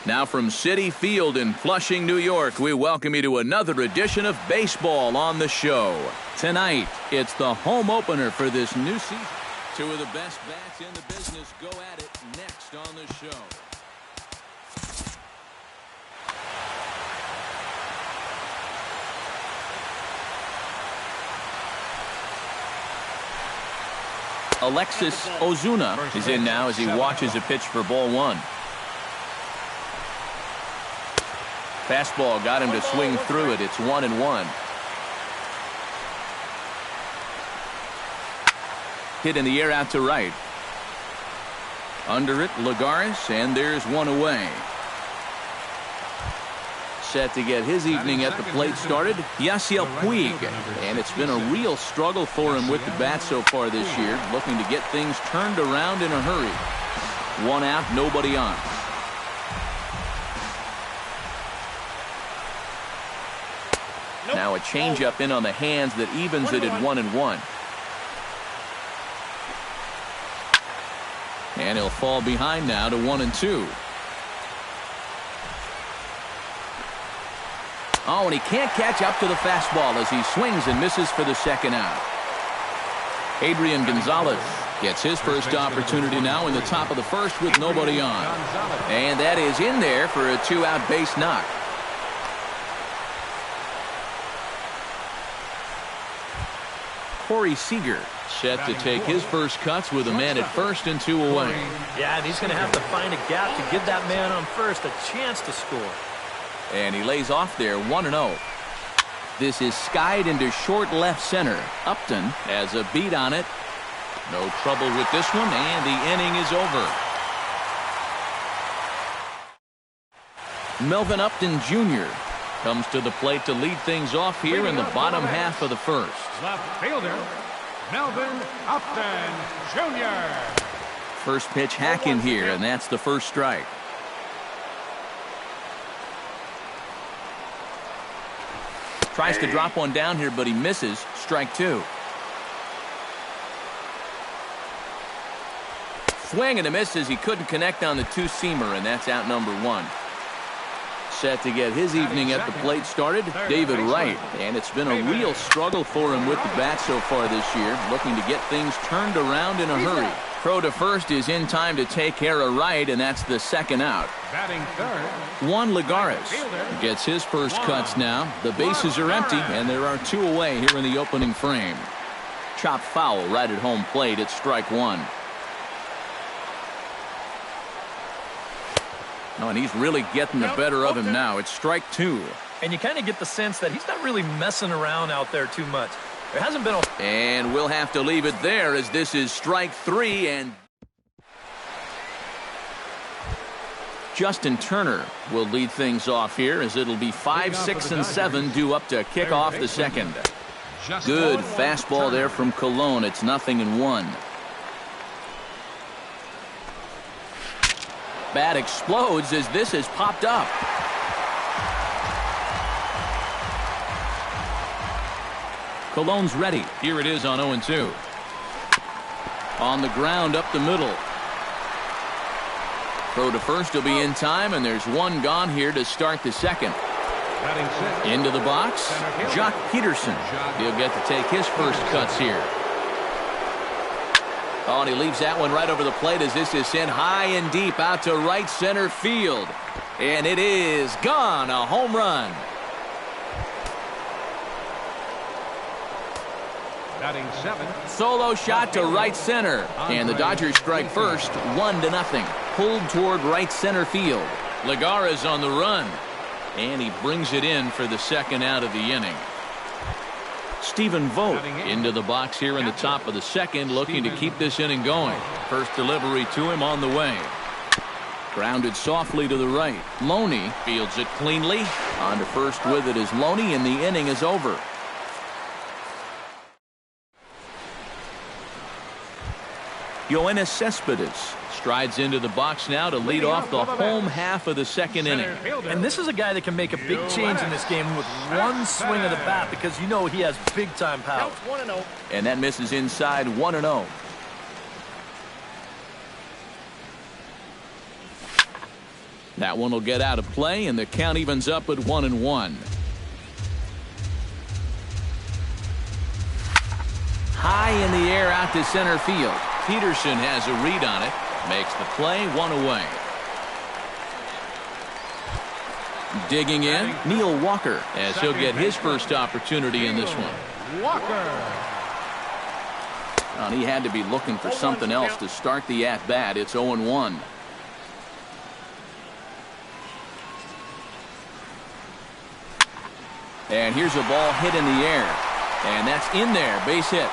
Now from Citi Field in Flushing, New York, we welcome you to another edition of Baseball on the Show. Tonight, it's the home opener for this new season. Two of the best bats in the business go at it next on the show. Alexis Ozuna is in now as he watches a pitch for ball one. Fastball got him to swing through it. It's 1-1. Hit in the air out to right. Under it, Lagares, and there's one away. Set to get his evening at the plate started, Yasiel Puig. And it's been a real struggle for him with the bat so far this year, looking to get things turned around in a hurry. One out, nobody on. Now a changeup in on the hands that evens it at 1-1. And he'll fall behind now to 1-2. Oh, and he can't catch up to the fastball as he swings and misses for the second out. Adrian Gonzalez gets his first opportunity now in the top of the first with nobody on. And that is in there for a two-out base knock. Corey Seager set to take his first cuts with a man at first and two away. Yeah, and he's going to have to find a gap to give that man on first a chance to score. And he lays off there, 1-0. This is skied into short left center. Upton has a beat on it. No trouble with this one, and the inning is over. Melvin Upton Jr. comes to the plate to lead things off here in the bottom half of the first. Left fielder, Melvin Upton Jr. First pitch hack in here, and that's the first strike. Tries to drop one down here, but he misses. Strike two. Swing and a miss as he couldn't connect on the two-seamer, and that's out number one. Set to get his evening at the plate started, David Wright. And it's been a real struggle for him with the bat so far this year, looking to get things turned around in a hurry. Throw to first is in time to take care of Wright, and that's the second out. Batting third, Juan Lagares gets his first cuts now. The bases are empty, and there are two away here in the opening frame. Chopped foul right at home plate. It's strike one. Oh, and he's really getting the better of him now. It's strike two. And you kind of get the sense that he's not really messing around out there too much. There hasn't been a... And we'll have to leave it there as this is strike three. And Justin Turner will lead things off here as it'll be 5, 6, and 7 due up to kick off the second. Good fastball there from Colon. It's 0-1. Bat explodes as this has popped up. Colon's ready. Here it is on 0-2. On the ground up the middle. Throw to first will be in time, and there's one gone here to start the second. Into the box, Jock Peterson. He'll get to take his first cuts here. Oh, and he leaves that one right over the plate as this is sent high and deep out to right center field. And it is gone. A home run. batting seven. Solo shot to right center. And the Dodgers strike first, 1-0. Pulled toward right center field. Lagares on the run. And he brings it in for the second out of the inning. Stephen Vogt into the box here in the top of the second, looking to keep this inning going. First delivery to him on the way. Grounded softly to the right. Loney fields it cleanly. On to first with it is Loney, and the inning is over. Yoenis Cespedes strides into the box now to lead off the home half of the second inning. And this is a guy that can make a big change in this game with one swing of the bat, because you know he has big-time power. And that misses inside, 1-0. That one will get out of play, and the count evens up at 1-1. High in the air out to center field. Peterson has a read on it. Makes the play, one away. Digging in, Neil Walker, as he'll get his first opportunity in this one. Walker. Well, he had to be looking for something else to start the at-bat. It's 0-1. And here's a ball hit in the air. And that's in there. Base hit.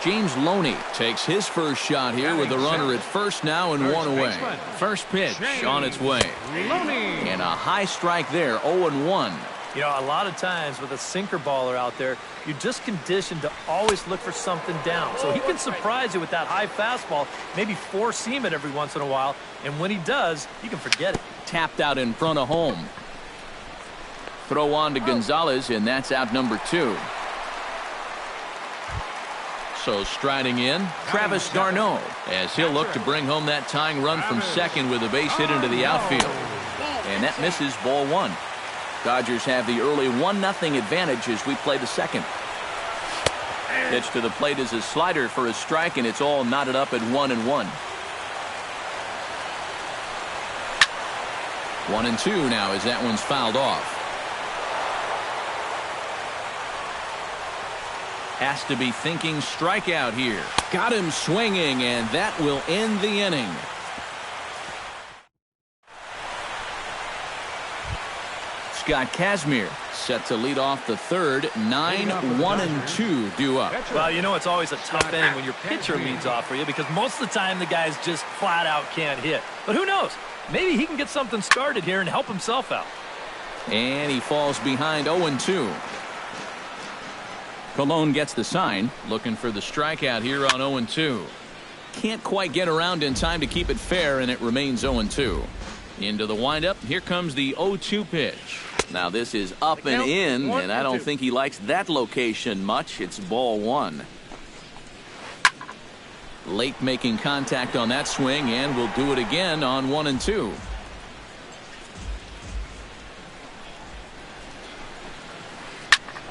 James Loney takes his first shot here with a runner at first now and one away. First pitch on its way. And a high strike there, 0-1. You know, a lot of times with a sinker baller out there, you're just conditioned to always look for something down. So he can surprise you with that high fastball, maybe four-seam it every once in a while. And when he does, you can forget it. Tapped out in front of home. Throw on to Gonzalez, and that's out number 2. So striding in, Travis d'Arnaud, as he'll look to bring home that tying run from second with a base hit into the outfield. And that misses, ball 1. Dodgers have the early 1-0 advantage as we play the second. Pitch to the plate is a slider for a strike, and it's all knotted up at 1-1. 1-2 now as that one's fouled off. Has to be thinking strikeout here. Got him swinging, and that will end the inning. Scott Kazmir set to lead off the third. 9-1-2 due up. Well, you know it's always a tough inning when your pitcher leads off for you because most of the time the guys just flat out can't hit. But who knows? Maybe he can get something started here and help himself out. And he falls behind 0-2. Colon gets the sign, looking for the strikeout here on 0-2. Can't quite get around in time to keep it fair, and it remains 0-2. Into the windup, here comes the 0-2 pitch. Now this is up and in, and I don't think he likes that location much. It's ball 1. Late making contact on that swing, and we'll do it again on 1-2.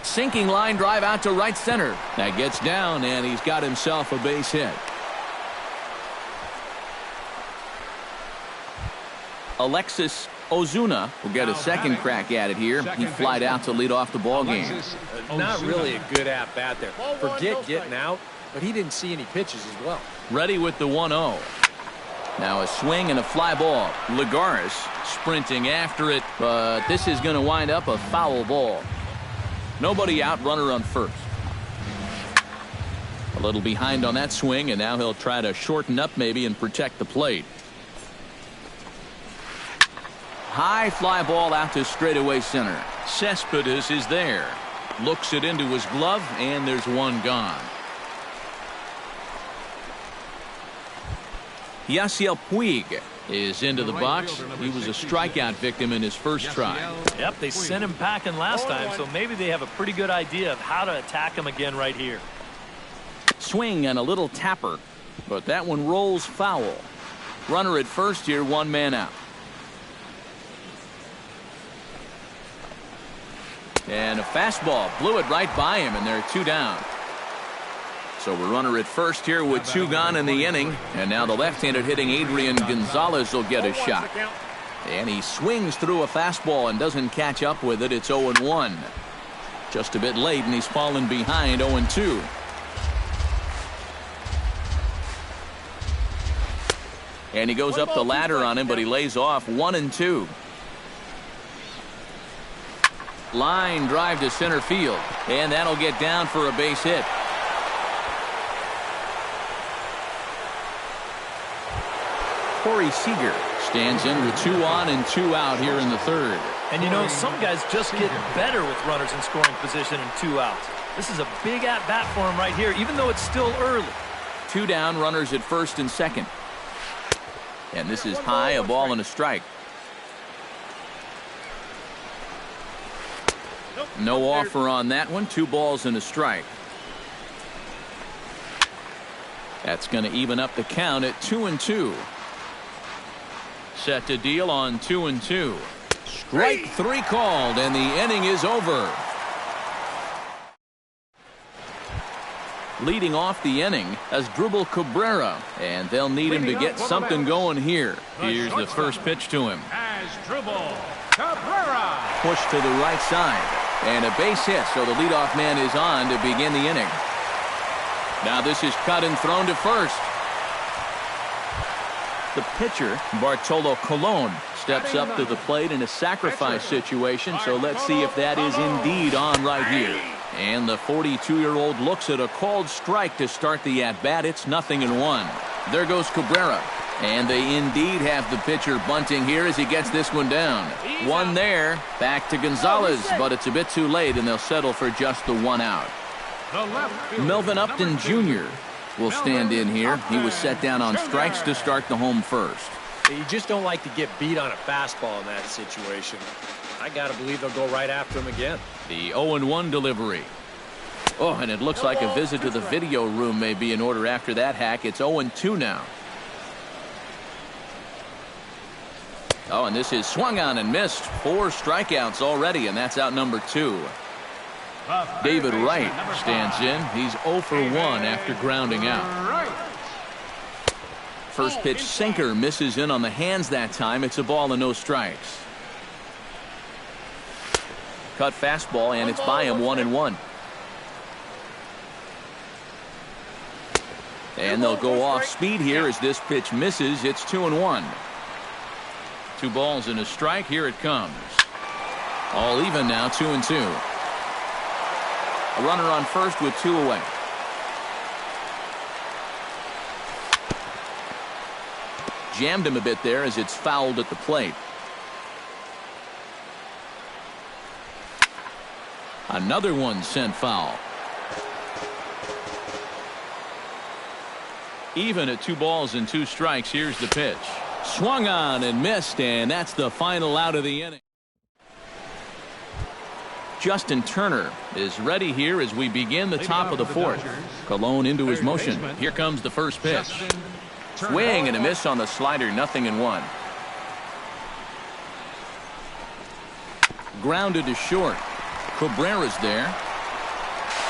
Sinking line drive out to right center. That gets down, and he's got himself a base hit. Alexis Ozuna will get a second crack at it here. He flied out to lead off the ball game. Not really a good at-bat there. Forget getting out, but he didn't see any pitches as well. Ready with the 1-0. Now a swing and a fly ball. Lagares sprinting after it, but this is going to wind up a foul ball. Nobody out, runner on first. A little behind on that swing, and now he'll try to shorten up maybe and protect the plate. High fly ball out to straightaway center. Cespedes is there. Looks it into his glove, and there's one gone. Yasiel Puig is into the box. He was a strikeout victim in his first try. Yep, they sent him packing last time, so maybe they have a pretty good idea of how to attack him again right here. Swing and a little tapper, but that one rolls foul. Runner at first here, one man out. And a fastball blew it right by him, and there are 2 down. So a runner at first here with 2 gone in the inning, and now the left-handed hitting Adrian Gonzalez will get a shot. And he swings through a fastball and doesn't catch up with it. It's 0-1. Just a bit late, and he's fallen behind 0-2. And he goes up the ladder on him, but he lays off 1-2. Line drive to center field, and that'll get down for a base hit. Corey Seager stands in with 2 on and 2 out here in the third. And you know, some guys just get better with runners in scoring position and 2 outs. This is a big at-bat for him right here, even though it's still early. 2 down, runners at first and second. And this is high, a ball and a strike. No offer on that one. 2 balls and a strike. That's going to even up the count at 2-2. Set to deal on 2-2. Strike three called, and the inning is over. Leading off the inning as Dribble Cabrera, and they'll need him to get something going here. Here's the first pitch to him. As Dribble Cabrera. Push to the right side, and a base hit, so the leadoff man is on to begin the inning. Now this is cut and thrown to first. The pitcher, Bartolo Colon, steps up to the plate in a sacrifice situation, so let's see if that is indeed on right here. And the 42-year-old looks at a called strike to start the at-bat. It's 0-1. There goes Cabrera. And they indeed have the pitcher bunting here as he gets this one down. One there. Back to Gonzalez, but it's a bit too late, and they'll settle for just the one out. Melvin Upton Jr. will stand in here. He was set down on strikes to start the home first. You just don't like to get beat on a fastball in that situation. I got to believe they'll go right after him again. The 0-1 delivery. Oh, and it looks like a visit to the video room may be in order after that hack. It's 0-2 now. Oh, and this is swung on and missed. 4 strikeouts already, and that's out number 2. David Wright stands in. He's 0 for 1 after grounding out. First pitch sinker misses in on the hands that time. It's a ball and no strikes. Cut fastball, and it's by him 1-1. And they'll go off speed here as this pitch misses. It's 2-1. 2 balls and a strike. Here it comes. All even now, 2-2. A runner on first with 2 away. Jammed him a bit there as it's fouled at the plate. Another one sent foul. Even at 2 balls and 2 strikes. Here's the pitch. Swung on and missed, and that's the final out of the inning. Justin Turner is ready here as we begin the top of the 4th. Colon into his motion. Here comes the first pitch. Swing and a miss on the slider. 0-1. Grounded to short. Cabrera's there.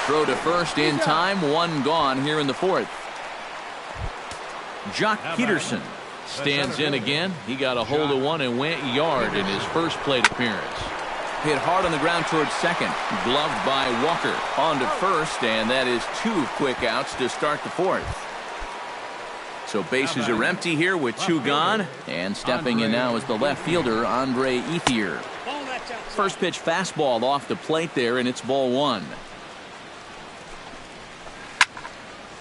Throw to first in time. 1 gone here in the 4th. Jock Peterson stands in again. He got a hold of one and went yard in his first plate appearance. Hit hard on the ground towards second. Gloved by Walker. On to first, and that is 2 quick outs to start the 4th. So bases are empty here with 2 gone. And stepping in now is the left fielder, Andre Ethier. First pitch fastball off the plate there, and it's ball 1.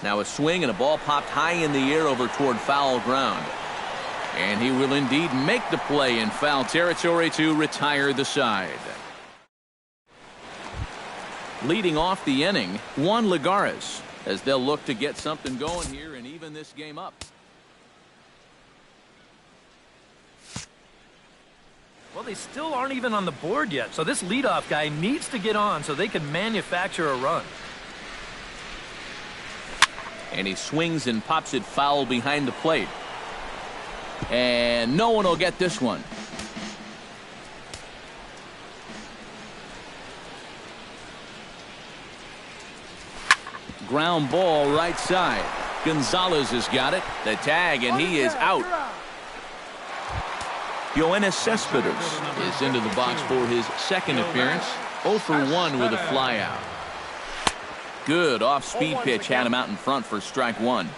Now a swing, and a ball popped high in the air over toward foul ground. And he will indeed make the play in foul territory to retire the side. Leading off the inning, Juan Lagares, as they'll look to get something going here and even this game up. Well, they still aren't even on the board yet, so this leadoff guy needs to get on so they can manufacture a run. And he swings and pops it foul behind the plate. And no one will get this one. Ground ball right side. Gonzalez has got it. The tag, and he is out. Yoenis Cespedes is into the box for his second appearance. 0 for 1 with a flyout. Good off-speed pitch had him out in front for strike 1.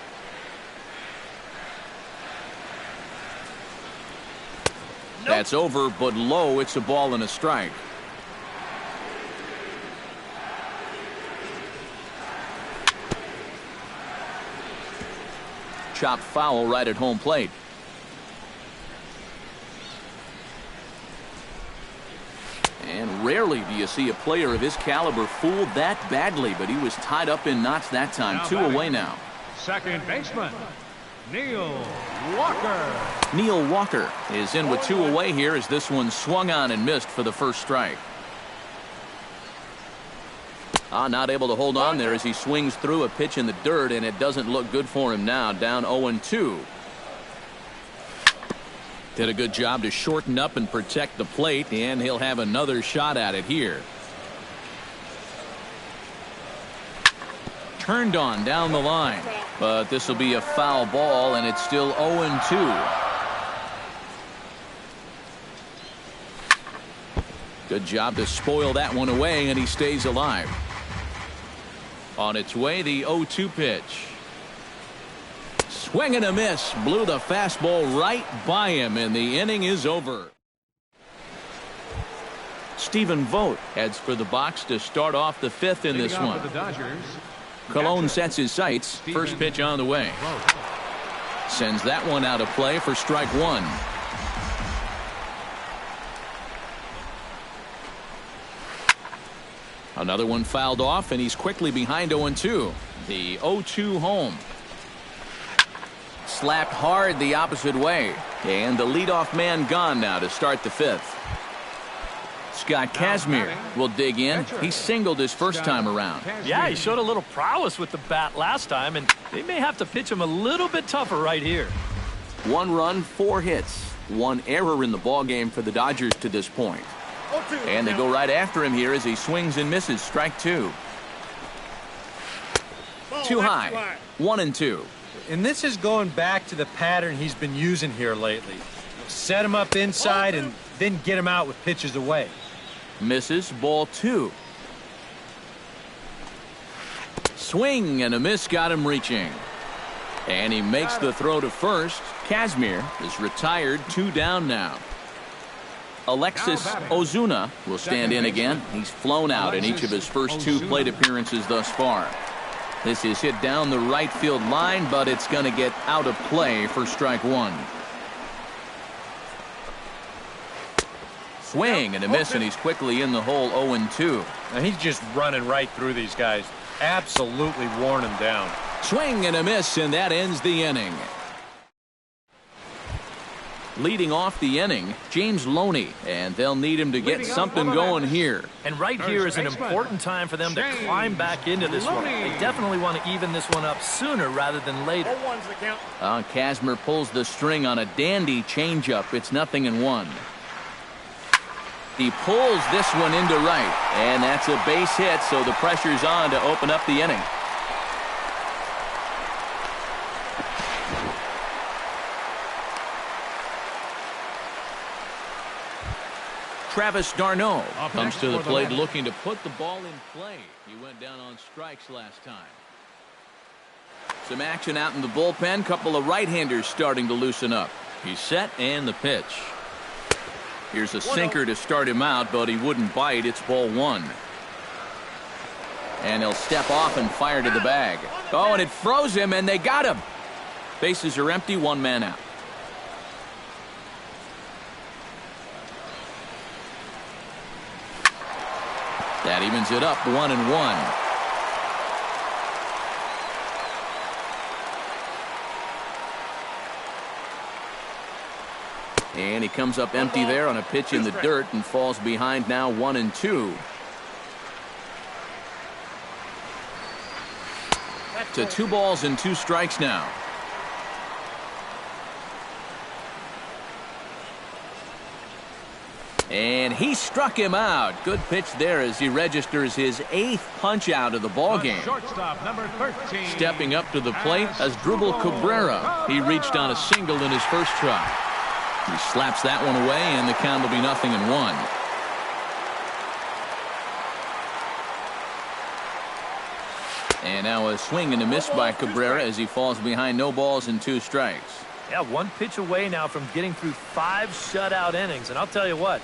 That's over, but low. It's a ball and a strike. Chopped foul right at home plate. And rarely do you see a player of his caliber fooled that badly, but he was tied up in knots that time. 2 away now. Second baseman, Neil Walker. Neil Walker is in with 2 away here as this one swung on and missed for the first strike. Not able to hold on there as he swings through a pitch in the dirt, and it doesn't look good for him now. Down 0-2. Did a good job to shorten up and protect the plate, and he'll have another shot at it here. Turned on down the line, but this will be a foul ball, and it's still 0-2. Good job to spoil that one away, and he stays alive. On its way, the 0-2 pitch. Swing and a miss. Blew the fastball right by him, and the inning is over. Stephen Vogt heads for the box to start off the fifth in this one. Cologne sets his sights. First pitch on the way. Sends that one out of play for strike one. Another one fouled off, and he's quickly behind 0-2. The 0-2 home. Slapped hard the opposite way. And the leadoff man gone now to start the fifth. Scott Kazmir will dig in. He singled his first time around. Yeah, he showed a little prowess with the bat last time, and they may have to pitch him a little bit tougher right here. 1 run, 4 hits. 1 error in the ballgame for the Dodgers to this point. And they go right after him here as he swings and misses. Strike 2. Too high. 1-2. And this is going back to the pattern he's been using here lately. Set him up inside and then get him out with pitches away. Misses. Ball 2. Swing and a miss got him reaching. And he makes the throw to first. Kazmir is retired. 2 down now. Alexis Ozuna will stand in again. He's flown out in each of his first 2 plate appearances thus far. This is hit down the right field line, but it's going to get out of play for strike 1. Swing and a miss, and he's quickly in the hole. 0-2. Now he's just running right through these guys. Absolutely worn them down. Swing and a miss, and that ends the inning. Leading off the inning, James Loney, and they'll need him to get something going here. And right here is an important time for them to climb back into this one. They definitely want to even this one up sooner rather than later. Kazmir pulls the string on a dandy changeup. It's 0-1. He pulls this one into right, and that's a base hit, so the pressure's on to open up the inning. Travis d'Arnaud comes to the plate looking to put the ball in play. He went down on strikes last time. Some action out in the bullpen. Couple of right-handers starting to loosen up. He's set, and the pitch. Here's a sinker to start him out, but he wouldn't bite. It's ball 1. And he'll step off and fire to the bag. Oh, and it froze him, and they got him. Bases are empty, 1 man out. That evens it up, 1-1. And he comes up empty there on a pitch in the dirt and falls behind now 1-2. To 2 balls and 2 strikes now. And he struck him out. Good pitch there as he registers his 8th punch out of the ball game. Stepping up to the plate as Asdrubal Cabrera. He reached on a single in his first try. He slaps that one away, and the count will be 0-1. And now a swing and a miss by Cabrera as he falls behind 0 balls and 2 strikes. Yeah, 1 pitch away now from getting through 5 shutout innings. And I'll tell you what.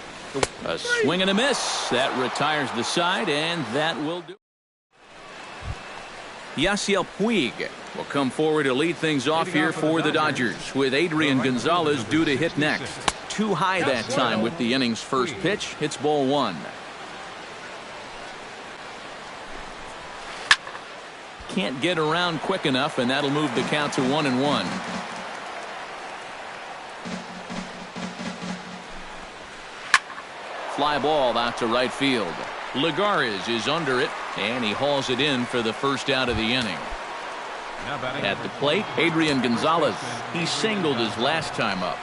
A swing and a miss. That retires the side, and that will do. Yasiel Puig will come forward to lead things off here for the Dodgers, with Adrian Gonzalez due to hit next. Too high that time with the inning's first pitch. Hits ball 1. Can't get around quick enough, and that'll move the count to 1-1. Fly ball out to right field. Lagares is under it. And he hauls it in for the first out of the inning. Now batting At the plate, Adrian Gonzalez. He singled his last time up.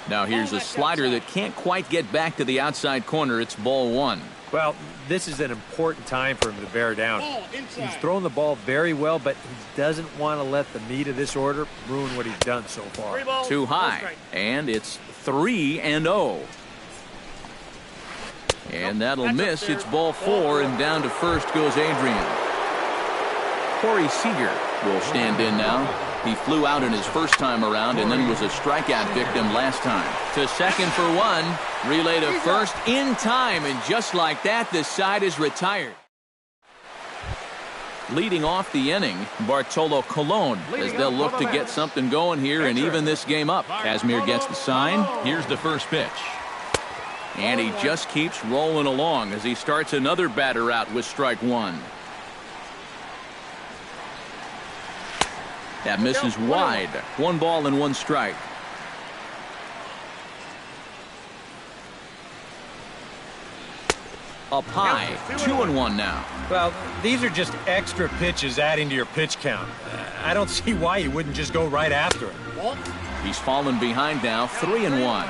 Now here's a slider that can't quite get back to the outside corner. It's ball one. Well, this is an important time for him to bear down. He's thrown the ball very well, but he doesn't want to let the meat of this order ruin what he's done so far. Too high, and it's 3-0. And that'll miss. It's ball four, and down to first goes Adrian. Corey Seager will stand in now. He flew out in his first time around and then was a strikeout victim last time. To second for one. Relay to first in time, and just like that, the side is retired. Leading off the inning, Bartolo Colon, as they'll look to get something going here and even this game up. Kazmir gets the sign. Here's the first pitch. And he just keeps rolling along as he starts another batter out with strike one. That misses wide. 1 ball and 1 strike. Up high. 2-1 now. Well, these are just extra pitches adding to your pitch count. I don't see why you wouldn't just go right after him. He's fallen behind now. 3-1.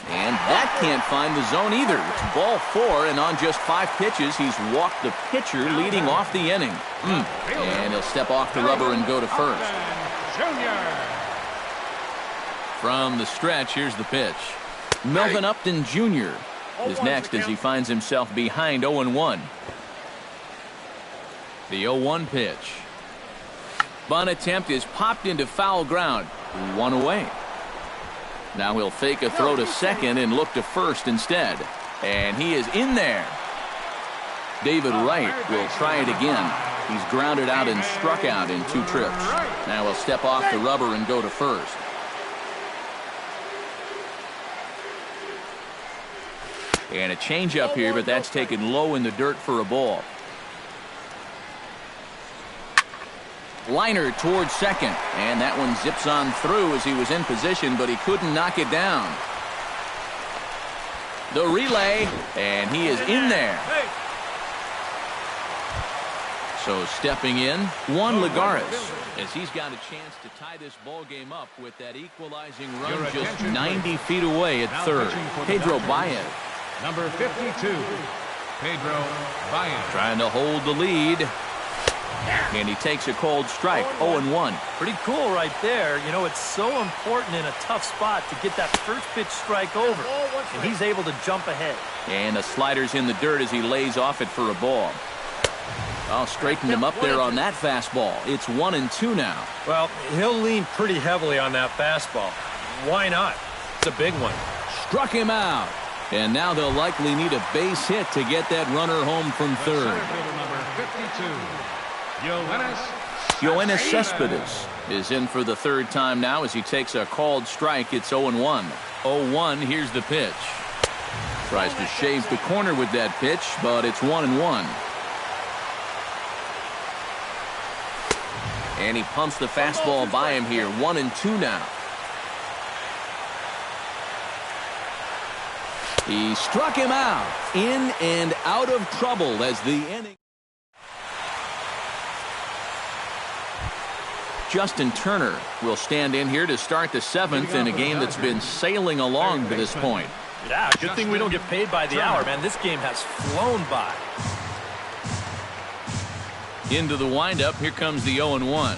And that can't find the zone either. It's ball four, and on just 5 pitches, he's walked the pitcher leading off the inning. And he'll step off the rubber and go to first. From the stretch, here's the pitch. Melvin Upton Jr. is next as he finds himself behind 0-1. The 0-1 pitch. Bunt attempt is popped into foul ground. 1 away. Now he'll fake a throw to second and look to first instead. And he is in there. David Wright will try it again. He's grounded out and struck out in 2 trips. Now he'll step off the rubber and go to first. And a changeup here, but that's taken low in the dirt for a ball. Liner towards second, and that one zips on through as he was in position, but he couldn't knock it down. The relay, and he is in there. So stepping in, Juan Lagares, as he's got a chance to tie this ball game up with that equalizing run just 90 feet away at third. Pedro Baez. Number 52, Pedro Baez. Trying to hold the lead. And he takes a cold strike, 0-1. Pretty cool right there. You know, it's so important in a tough spot to get that first pitch strike over. And he's able to jump ahead. And the slider's in the dirt as he lays off it for a ball. I'll straighten him up there on that fastball. It's 1-2 now. Well, he'll lean pretty heavily on that fastball. Why not? It's a big one. Struck him out. And now they'll likely need a base hit to get that runner home from third. Number 52. Yoenis Cespedes is in for the third time now as he takes a called strike. It's 0-1. 0-1, here's the pitch. Tries to shave the corner with that pitch, but it's 1-1. And he pumps the fastball by him here. 1-2 now. He struck him out. In and out of trouble as the inning. Justin Turner will stand in here to start the 7th in a game that's been sailing along to this point. Yeah, good thing we don't get paid by the hour, man. This game has flown by. Into the windup, here comes the 0-1.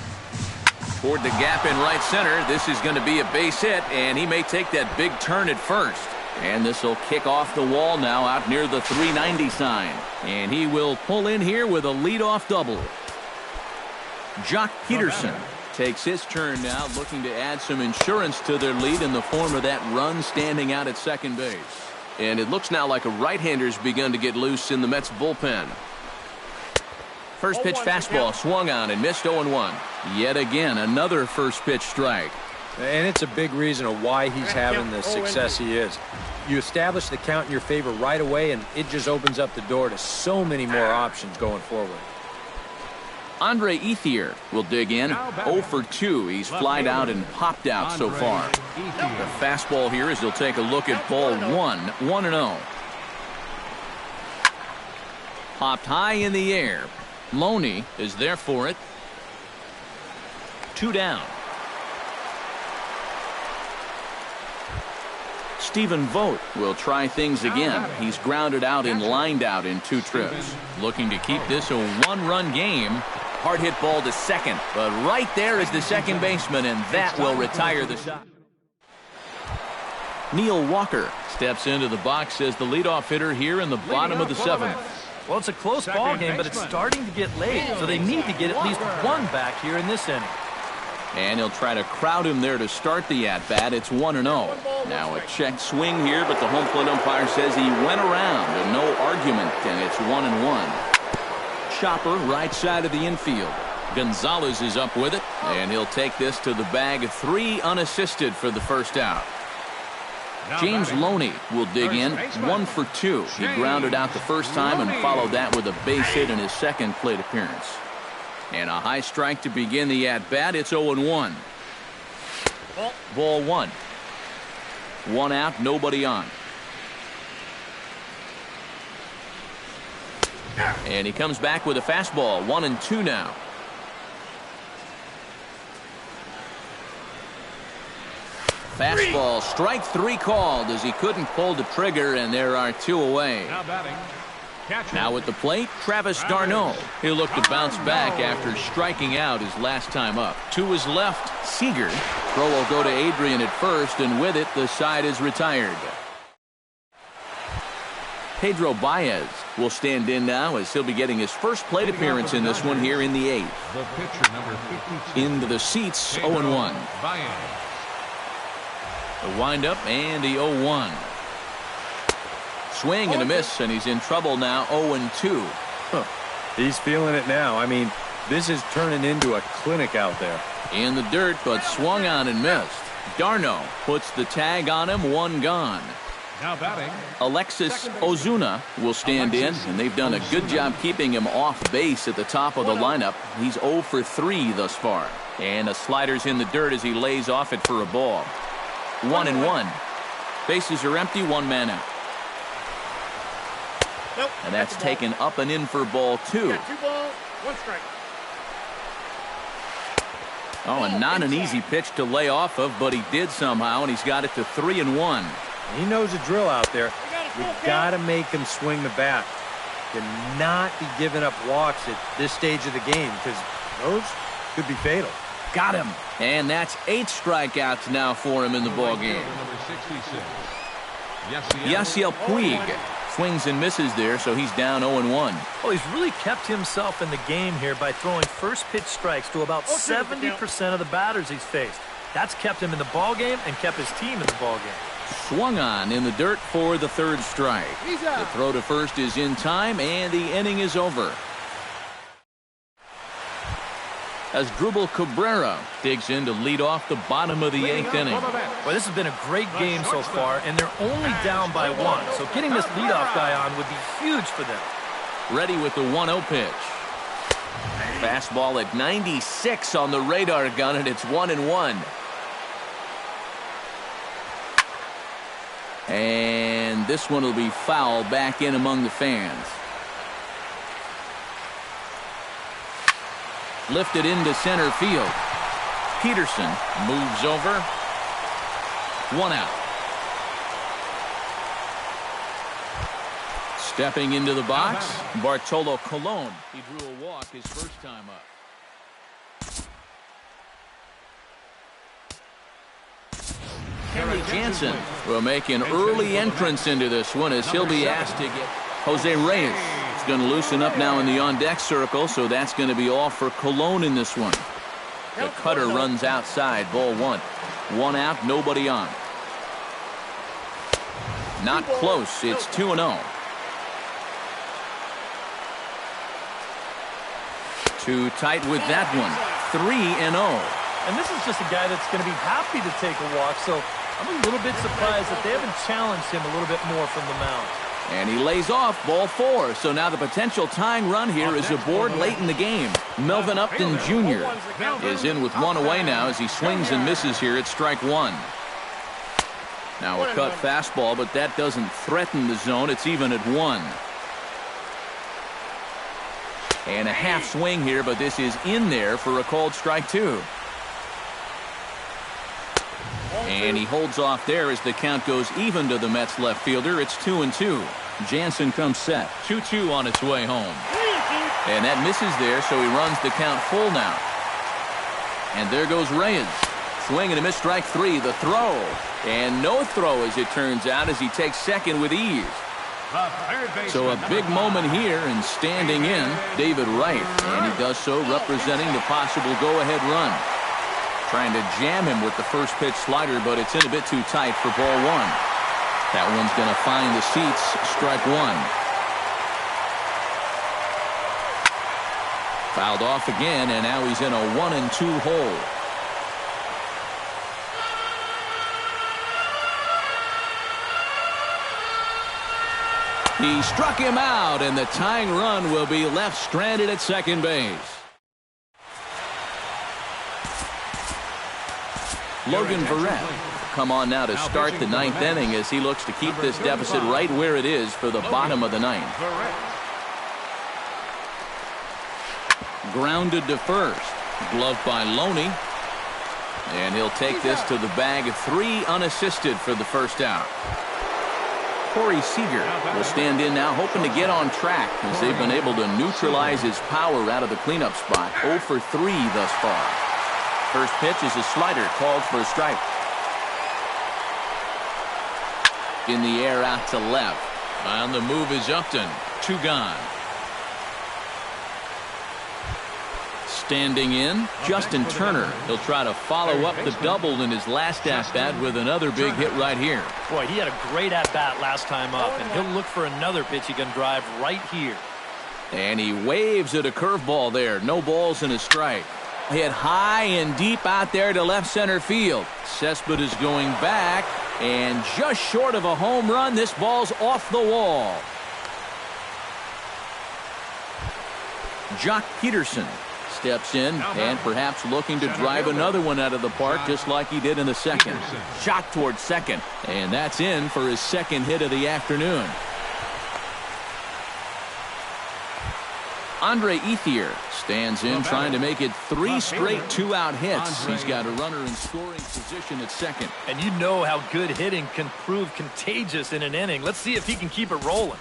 Toward the gap in right center, this is going to be a base hit, and he may take that big turn at first. And this will kick off the wall now out near the 390 sign. And he will pull in here with a leadoff double. Jock Peterson takes his turn now, looking to add some insurance to their lead in the form of that run standing out at second base. And it looks now like a right-hander's begun to get loose in the Mets bullpen. First pitch fastball swung on and missed 0-1. Yet again, another first pitch strike. And it's a big reason of why he's having the success he is. You establish the count in your favor right away, and it just opens up the door to so many more options going forward. Andre Ethier will dig in. 0 for 2. He's flied out and popped out so far. The fastball here as he'll take a look at ball 1. 1-0. Popped high in the air. Loney is there for it. 2 down. Stephen Vogt will try things again. He's grounded out and lined out in 2 trips. Looking to keep this a 1-run game. Hard hit ball to second, but right there is the second baseman, and that will retire the shot. Neil Walker steps into the box as the leadoff hitter here in the bottom of the 7th. Well, it's a close ball game, but it's starting to get late, so they need to get at least 1 back here in this inning. And he'll try to crowd him there to start the at-bat. It's 1-0. Now a checked swing here, but the home plate umpire says he went around, and no argument, and it's 1-1. Chopper right side of the infield. Gonzalez is up with it, and he'll take this to the bag. 3 unassisted for the first out. James Loney will dig in. 1 for 2. He grounded out the first time and followed that with a base hit in his second plate appearance. And a high strike to begin the at-bat. It's 0-1. Ball 1. 1 out, nobody on. And he comes back with a fastball. 1-2 now. Fastball, strike 3 called as he couldn't pull the trigger, and there are 2 away. Now at the plate, Travis d'Arnaud. He'll look to bounce back after striking out his last time up. To his left, Seager. Throw will go to Adrian at first, and with it, the side is retired. Pedro Baez will stand in now as he'll be getting his first plate appearance in this one here in the 8th. The pitcher, number 52. Into the seats, 0-1. The windup and the 0-1. Swing and a miss, and he's in trouble now. 0-2. He's feeling it now. I mean, this is turning into a clinic out there. In the dirt, but swung on and missed. d'Arnaud puts the tag on him. 1 gone. Now batting, Alexis Ozuna will stand in, and they've done a good job keeping him off base at the top of the lineup. He's 0 for 3 thus far. And a slider's in the dirt as he lays off it for a ball. 1-1. Bases are empty, 1 man out. And that's taken up and in for ball 2. 2 balls, 1 strike. Oh, and not an easy pitch to lay off of, but he did somehow, and he's got it to 3-1. He knows the drill out there. You've got to make him swing the bat. Cannot be giving up walks at this stage of the game, because those could be fatal. Got him. And that's 8 strikeouts now for him in the ballgame. number 66. Yasiel Puig swings and misses there, so he's down 0-1. Well, he's really kept himself in the game here by throwing first pitch strikes to about 70% of the batters he's faced. That's kept him in the ballgame and kept his team in the ballgame. Swung on in the dirt for the 3rd strike. The throw to first is in time, and the inning is over. As Drupal Cabrera digs in to lead off the bottom of the 8th inning. Well, this has been a great game so far, and they're only down by 1. So getting this leadoff guy on would be huge for them. Ready with the 1-0 pitch. Fastball at 96 on the radar gun, and it's 1-1. And this one will be foul back in among the fans. Lifted into center field. Peterson moves over. 1 out. Stepping into the box, Bartolo Colon. He drew a walk his first time up. Kenley Jansen will make an early entrance into this one as he'll be asked to get Jose Reyes. It's going to loosen up now in the on-deck circle, so that's going to be all for Colon in this one. The cutter runs outside, ball 1. 1 out, nobody on. Not close, it's 2-0. Too tight with that one. 3-0. And this is just a guy that's going to be happy to take a walk, so I'm a little bit surprised that they haven't challenged him a little bit more from the mound. And he lays off ball 4. So now the potential tying run here is aboard late in the game. Melvin Upton Jr. is in with 1 away now as he swings and misses here at strike 1. Now a cut fastball, but that doesn't threaten the zone. It's even at 1. And a half swing here, but this is in there for a called strike 2. And he holds off there as the count goes even to the Mets left fielder. It's 2-2. Jansen comes set. 2-2 on its way home. And that misses there, so he runs the count full now. And there goes Reyes. Swing and a miss, strike 3. The throw. And no throw, as it turns out, as he takes second with ease. So a big moment here, and standing in, David Wright. And he does so representing the possible go-ahead run. Trying to jam him with the first pitch slider, but it's in a bit too tight for ball 1. That one's going to find the seats. Strike 1. Fouled off again, and now he's in a 1-2 hole. He struck him out, and the tying run will be left stranded at second base. Logan Verrett come on now to start the 9th inning as he looks to keep this deficit right where it is for the bottom of the 9th. Grounded to first. Glove by Loney. And he'll take this to the bag of 3 unassisted for the first out. Corey Seager will stand in now, hoping to get on track as they've been able to neutralize his power out of the cleanup spot. 0 for 3 thus far. First pitch is a slider called for a strike. In the air out to left. On the move is Upton. 2 gone. Standing in, Justin Turner. He'll try to follow up the double in his last at-bat with another big hit right here. Boy, he had a great at-bat last time up, and he'll look for another pitch he can drive right here. And he waves at a curveball there. No balls and a strike. Hit high and deep out there to left center field. Cespedes going back, and just short of a home run, this ball's off the wall. Jock Peterson steps in and perhaps looking to drive another one out of the park just like he did in the second. Shot towards second, and that's in for his second hit of the afternoon. Andre Ethier stands in, trying to make it 3 straight 2-out hits. He's got a runner in scoring position at second. And you know how good hitting can prove contagious in an inning. Let's see if he can keep it rolling.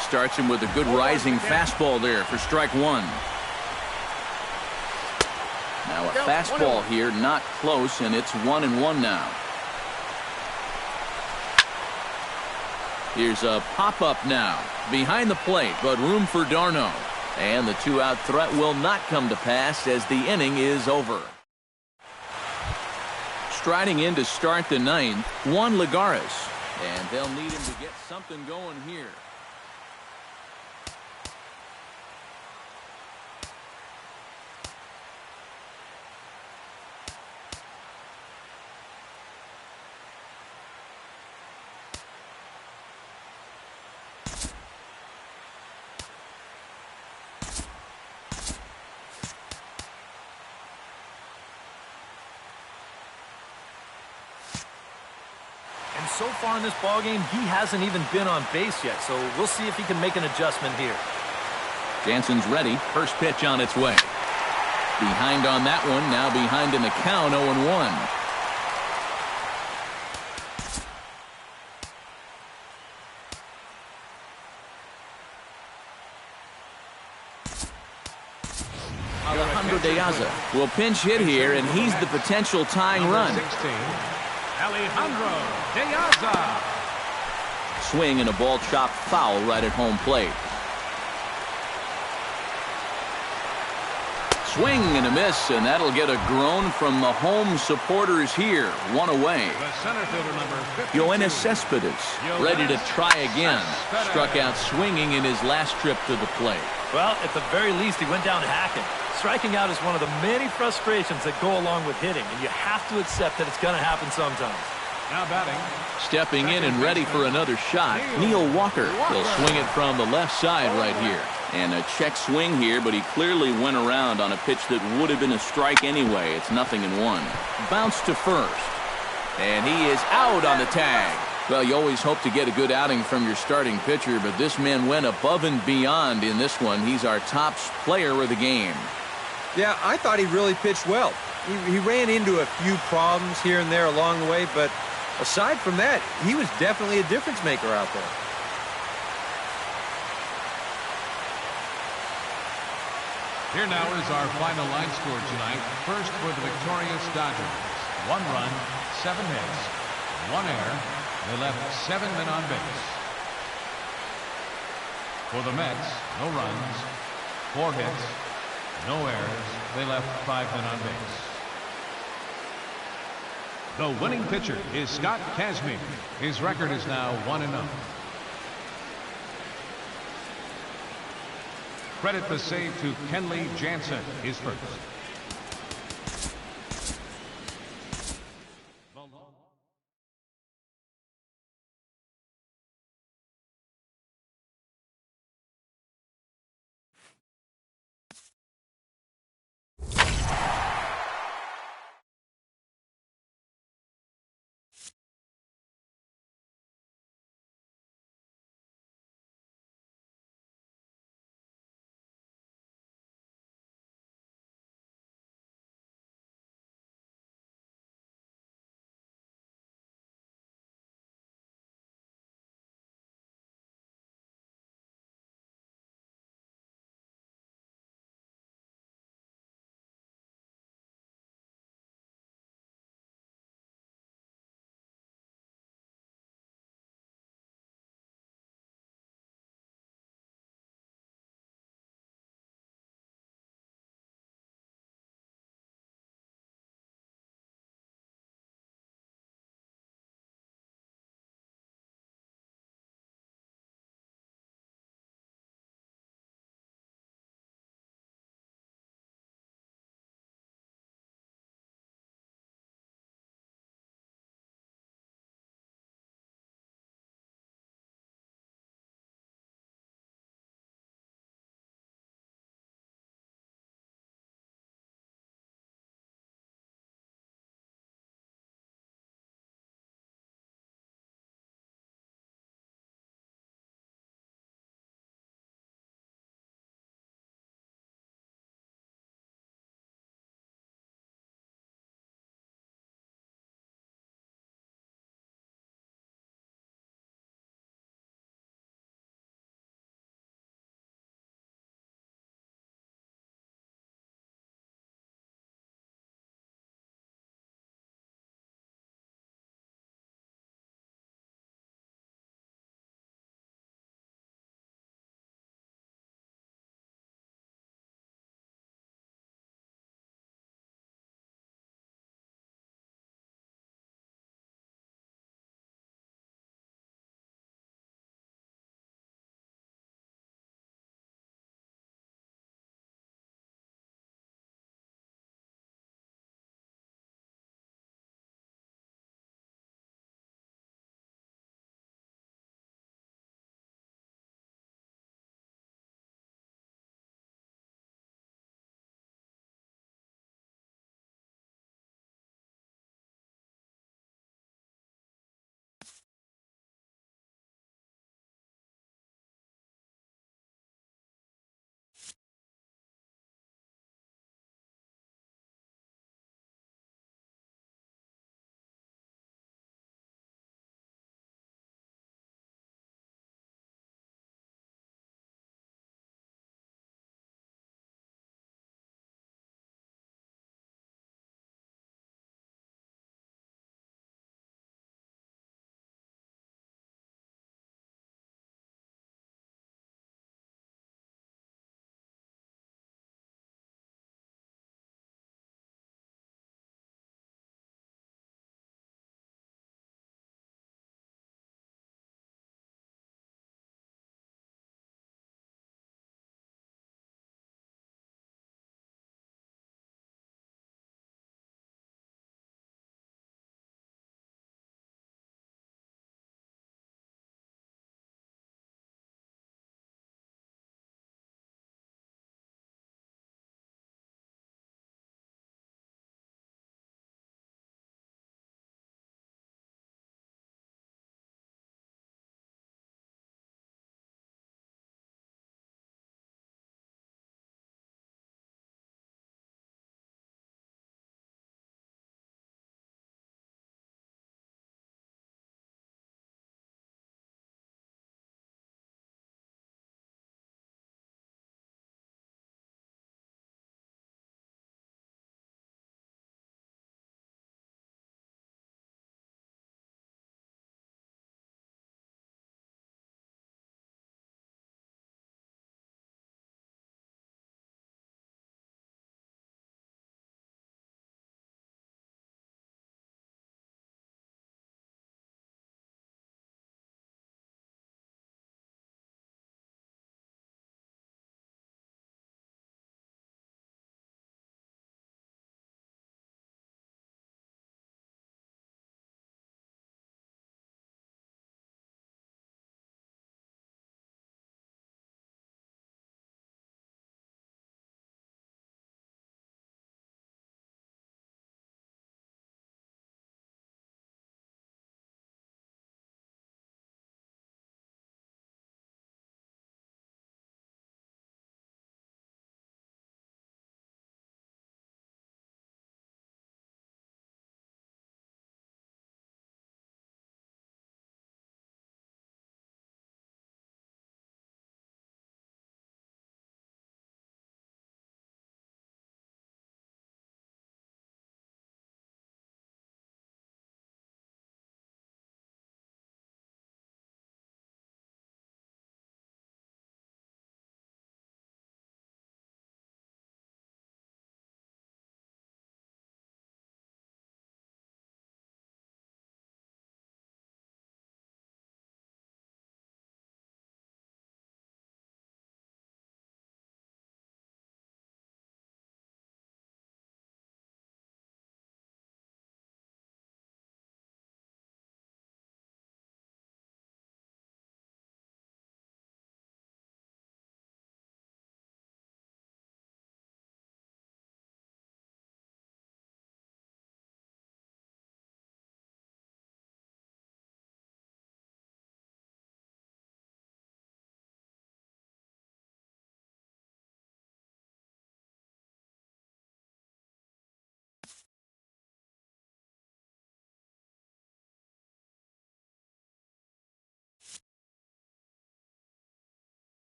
Starts him with a good rising fastball there for strike 1. Now a fastball here, not close, and it's 1-1 now. Here's a pop-up now behind the plate, but room for Darno. And the 2-out threat will not come to pass as the inning is over. Striding in to start the 9th, Juan Lagares. And they'll need him to get something going here. So far in this ballgame, he hasn't even been on base yet, so we'll see if he can make an adjustment here. Jansen's ready. First pitch on its way. Behind on that one, now behind in the count, 0-1. Alejandro De Aza will pinch hit here, and he's the potential tying run. 16, Alejandro De Aza. Swing and a ball chopped foul right at home plate. swing and a miss, and that'll get a groan from the home supporters here. One away. The center fielder, number 52. Yoenis Cespedes ready to try again. Struck out swinging in his last trip to the plate. Well, at the very least, he went down hacking. Striking out is one of the many frustrations that go along with hitting, and you have to accept that it's going to happen sometimes. Now batting. Stepping in and ready for another shot, Neil Walker will swing it from the left side right here. And a check swing here, but he clearly went around on a pitch that would have been a strike anyway. It's 0-1. Bounce to first. And he is out on the tag. Well, you always hope to get a good outing from your starting pitcher, but this man went above and beyond in this one. He's our top player of the game. Yeah, I thought he really pitched well. He ran into a few problems here and there along the way, but aside from that, he was definitely a difference maker out there. Here now is our final line score tonight. First for the victorious Dodgers. 1 run, 7 hits, 1 error. They left 7 men on base. For the Mets, no runs, 4 hits, no errors. They left 5 men on base. The winning pitcher is Scott Kazmir. His record is now 1-0. Credit the save to Kenley Jansen, his first.